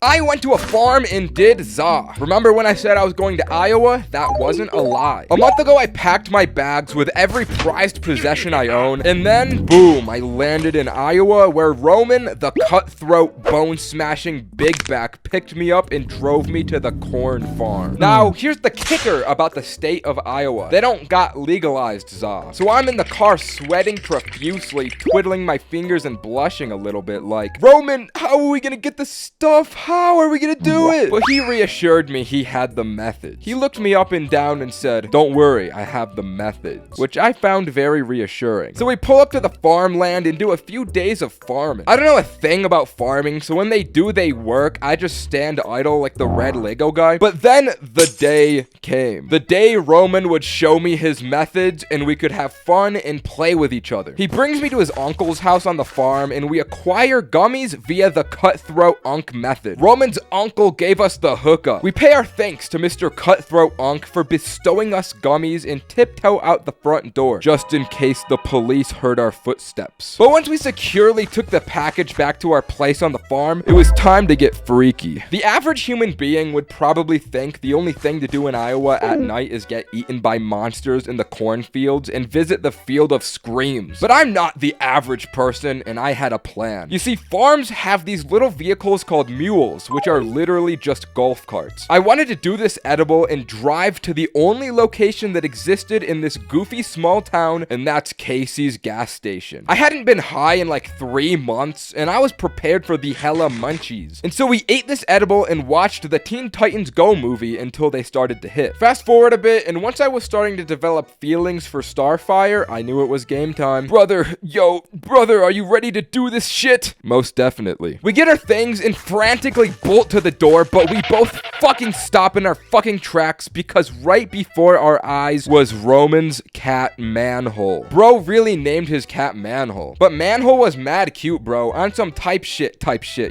I went to a farm and did za. Remember when I said I was going to Iowa? That wasn't a lie. A month ago, I packed my bags with every prized possession I own, and then, boom, I landed in Iowa, where Roman, the cutthroat, bone-smashing big back, picked me up and drove me to the corn farm. Now, here's the kicker about the state of Iowa. They don't got legalized za. So I'm in the car sweating profusely, twiddling my fingers and blushing a little bit like, Roman, how are we gonna get this stuff? How are we gonna do it? But he reassured me he had the method. He looked me up and down and said, don't worry, I have the methods, which I found very reassuring. So we pull up to the farmland and do a few days of farming. I don't know a thing about farming, so when they do they work, I just stand idle like the red Lego guy. But then the day came. The day Roman would show me his methods and we could have fun and play with each other. He brings me to his uncle's house on the farm and we acquire gummies via the cutthroat unk method. Roman's uncle gave us the hookup. We pay our thanks to Mr. Cutthroat Unk for bestowing us gummies and tiptoe out the front door, just in case the police heard our footsteps. But once we securely took the package back to our place on the farm, it was time to get freaky. The average human being would probably think the only thing to do in Iowa at night is get eaten by monsters in the cornfields and visit the Field of Screams. But I'm not the average person, and I had a plan. You see, farms have these little vehicles called mules, which are literally just golf carts. I wanted to do this edible and drive to the only location that existed in this goofy small town, and that's Casey's gas station. I hadn't been high in like 3 months, and I was prepared for the hella munchies. And so we ate this edible and watched the Teen Titans Go movie until they started to hit. Fast forward a bit, and once I was starting to develop feelings for Starfire, I knew it was game time. Brother, are you ready to do this shit? Most definitely. We get our things and frantically bolt to the door, but we both fucking stop in our fucking tracks because right before our eyes was Roman's cat Manhole. Bro really named his cat Manhole. But Manhole was mad cute, bro, on some type shit,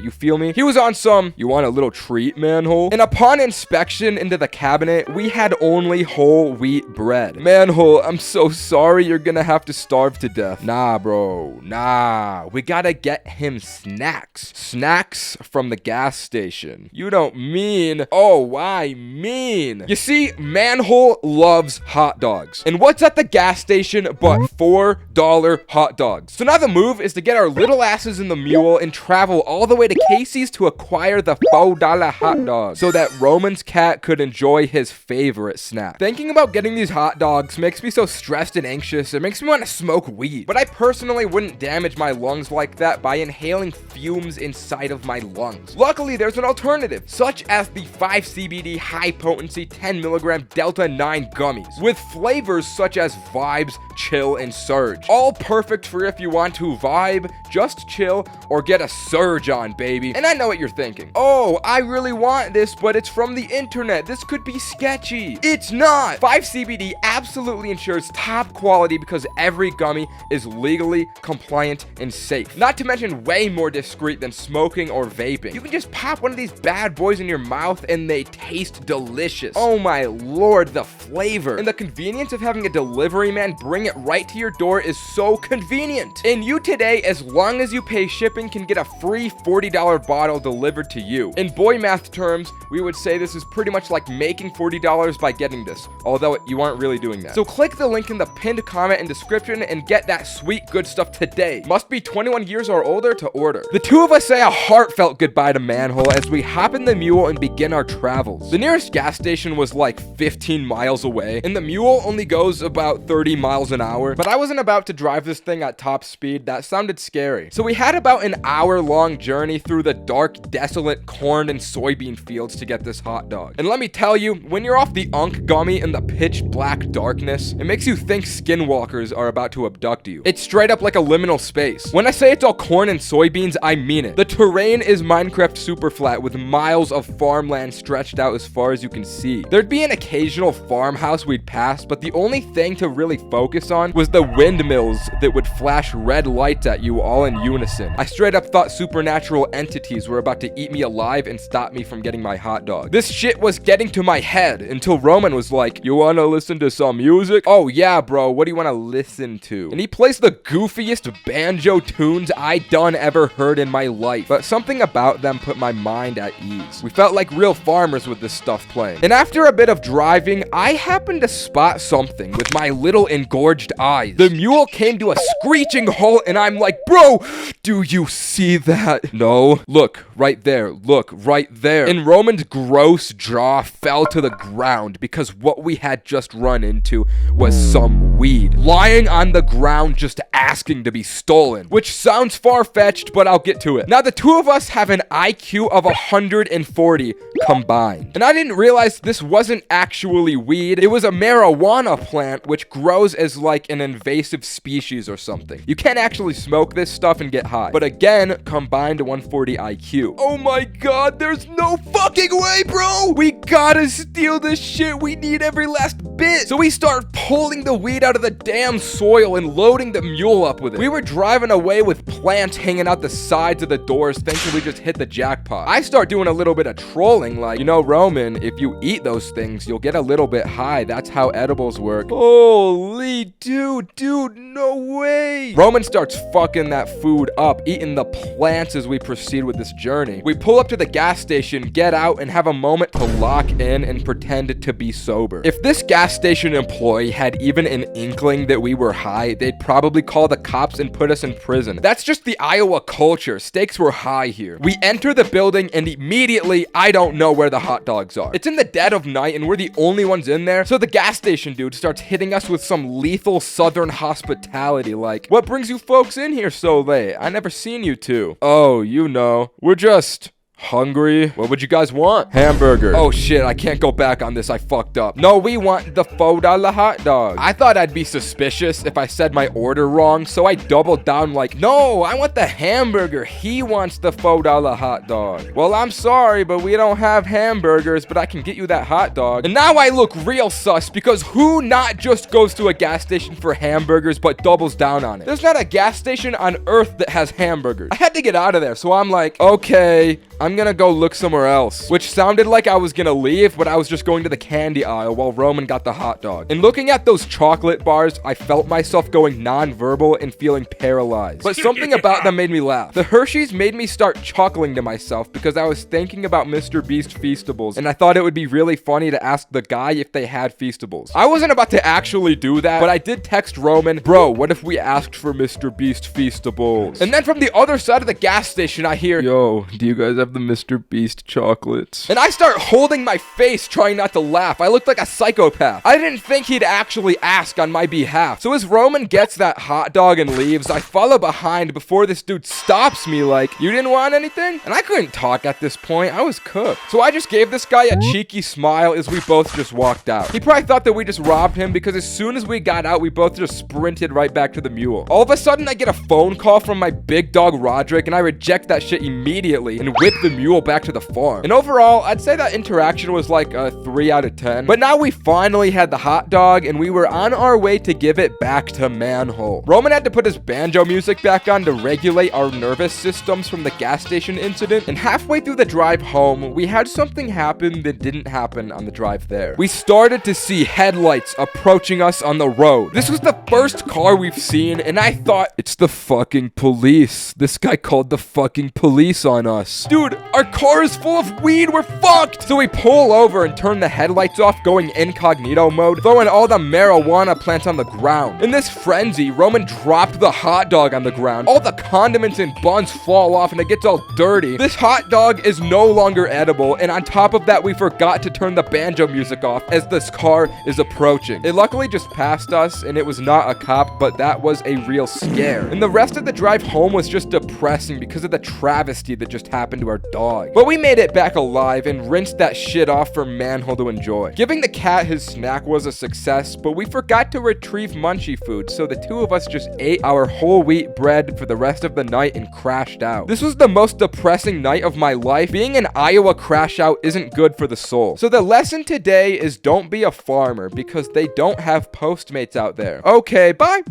you feel me? He was on some, you want a little treat, Manhole? And upon inspection into the cabinet, we had only whole wheat bread. Manhole, I'm so sorry you're gonna have to starve to death. Nah, bro, nah. We gotta get him snacks. Snacks from the gas station. You don't mean, oh, I mean. You see, Manhole loves hot dogs. And what's at the gas station but $4 hot dogs? So now the move is to get our little asses in the mule and travel all the way to Casey's to acquire the $4 hot dogs so that Roman's cat could enjoy his favorite snack. Thinking about getting these hot dogs makes me so stressed and anxious. It makes me want to smoke weed. But I personally wouldn't damage my lungs like that by inhaling fumes inside of my lungs. Luckily, there's an alternative, such as the 5-CBD high-potency 10mg Delta 9 gummies, with flavors such as Vibes, Chill, and Surge. All perfect for if you want to vibe, just chill, or get a surge on, baby. And I know what you're thinking. Oh, I really want this, but it's from the internet. This could be sketchy. It's not. 5-CBD absolutely ensures top quality because every gummy is legally compliant and safe. Not to mention way more discreet than smoking or vaping. You can just pop one of these bad boys in your mouth and they taste delicious. Oh my lord, the flavor. And the convenience of having a delivery man bring it right to your door is so convenient. And you today, as long as you pay shipping, can get a free $40 bottle delivered to you. In boy math terms, we would say this is pretty much like making $40 by getting this, although you aren't really doing that. So click the link in the pinned comment and description and get that sweet good stuff today. Must be 21 years or older to order. The two of us say a heartfelt goodbye to Manhole as we hop in the mule and begin our travels. The nearest gas station was like 15 miles away, and the mule only goes about 30 miles an hour, but I wasn't about to drive this thing at top speed. That sounded scary. So we had about an hour-long journey through the dark, desolate corn and soybean fields to get this hot dog. And let me tell you, when you're off the unk gummy in the pitch black darkness, it makes you think skinwalkers are about to abduct you. It's straight up like a liminal space. When I say it's all corn and soybeans, I mean it. The terrain is Minecraft super flat with miles of farmland stretched out as far as you can see. There'd be an occasional farmhouse we'd pass, but the only thing to really focus on was the windmills that would flash red lights at you all in unison. I straight up thought supernatural entities were about to eat me alive and stop me from getting my hot dog. This shit was getting to my head until Roman was like, you wanna listen to some music? Oh yeah, bro, what do you wanna listen to? And he plays the goofiest banjo tunes I done ever heard in my life, but something about them put put my mind at ease. We felt like real farmers with this stuff playing. And after a bit of driving, I happened to spot something with my little engorged eyes. The mule came to a screeching halt, and I'm like, bro, do you see that? No. Look, right there. Look, right there. And Roman's gross jaw fell to the ground because what we had just run into was some weed lying on the ground just asking to be stolen, which sounds far-fetched, but I'll get to it. Now, the two of us have an IQ of 140 combined. And I didn't realize this wasn't actually weed. It was a marijuana plant which grows as like an invasive species or something. You can't actually smoke this stuff and get high. But again, combined to 140 IQ. Oh my god, there's no fucking way, bro! We gotta steal this shit. We need every last bit. So we start pulling the weed out of the damn soil and loading the mule up with it. We were driving away with plants hanging out the sides of the doors thinking we just hit the jackpot. I start doing a little bit of trolling like, you know, Roman, if you eat those things, you'll get a little bit high. That's how edibles work. Holy dude, no way. Roman starts fucking that food up, eating the plants as we proceed with this journey. We pull up to the gas station, get out, and have a moment to lock in and pretend to be sober. If this gas station employee had even an inkling that we were high, they'd probably call the cops and put us in prison. That's just the Iowa culture. Stakes were high here. We enter the building and immediately, I don't know where the hot dogs are. It's in the dead of night and we're the only ones in there. So the gas station dude starts hitting us with some lethal southern hospitality like, what brings you folks in here so late? I never seen you two. Oh, you know, we're just hungry. What would you guys want? Hamburger. Oh shit, I can't go back on this. I fucked up. No, we want the $4 hot dog. I thought I'd be suspicious if I said my order wrong, so I doubled down like, no, I want the hamburger. He wants the $4 hot dog. Well, I'm sorry, but we don't have hamburgers, but I can get you that hot dog. And now I look real sus because who not just goes to a gas station for hamburgers but doubles down on it? There's not a gas station on earth that has hamburgers. I had to get out of there, so I'm like, okay, I'm gonna go look somewhere else, which sounded like I was gonna leave, but I was just going to the candy aisle while Roman got the hot dog. And looking at those chocolate bars, I felt myself going non-verbal and feeling paralyzed. But something about them made me laugh. The Hershey's made me start chuckling to myself because I was thinking about Mr. Beast Feastables, and I thought it would be really funny to ask the guy if they had Feastables. I wasn't about to actually do that, but I did text Roman, bro, what if we asked for Mr. Beast Feastables? And then from the other side of the gas station, I hear, yo, do you guys have the Mr. Beast chocolates? And I start holding my face trying not to laugh. I looked like a psychopath. I didn't think he'd actually ask on my behalf. So as Roman gets that hot dog and leaves, I follow behind before this dude stops me like, you didn't want anything? And I couldn't talk at this point. I was cooked. So I just gave this guy a cheeky smile as we both just walked out. He probably thought that we just robbed him because as soon as we got out, we both just sprinted right back to the mule. All of a sudden, I get a phone call from my big dog Roderick and I reject that shit immediately and whip the mule back to the farm. And overall, I'd say that interaction was like a 3 out of 10. But now we finally had the hot dog and we were on our way to give it back to Manhole. Roman had to put his banjo music back on to regulate our nervous systems from the gas station incident. And halfway through the drive home, we had something happen that didn't happen on the drive there. We started to see headlights approaching us on the road. This was the first car we've seen and I thought, it's the fucking police. This guy called the fucking police on us. Dude, our car is full of weed. We're fucked. So we pull over and turn the headlights off, going incognito mode, throwing all the marijuana plants on the ground. In this frenzy, Roman dropped the hot dog on the ground. All the condiments and buns fall off and it gets all dirty. This hot dog is no longer edible. And on top of that, we forgot to turn the banjo music off as this car is approaching. It luckily just passed us and it was not a cop, but that was a real scare. And the rest of the drive home was just depressing because of the travesty that just happened to our dog. But we made it back alive and rinsed that shit off for Manhole to enjoy. Giving the cat his snack was a success, but we forgot to retrieve munchie food, so the two of us just ate our whole wheat bread for the rest of the night and crashed out. This was the most depressing night of my life. Being an Iowa crash out isn't good for the soul. So the lesson today is don't be a farmer because they don't have Postmates out there. Okay, bye.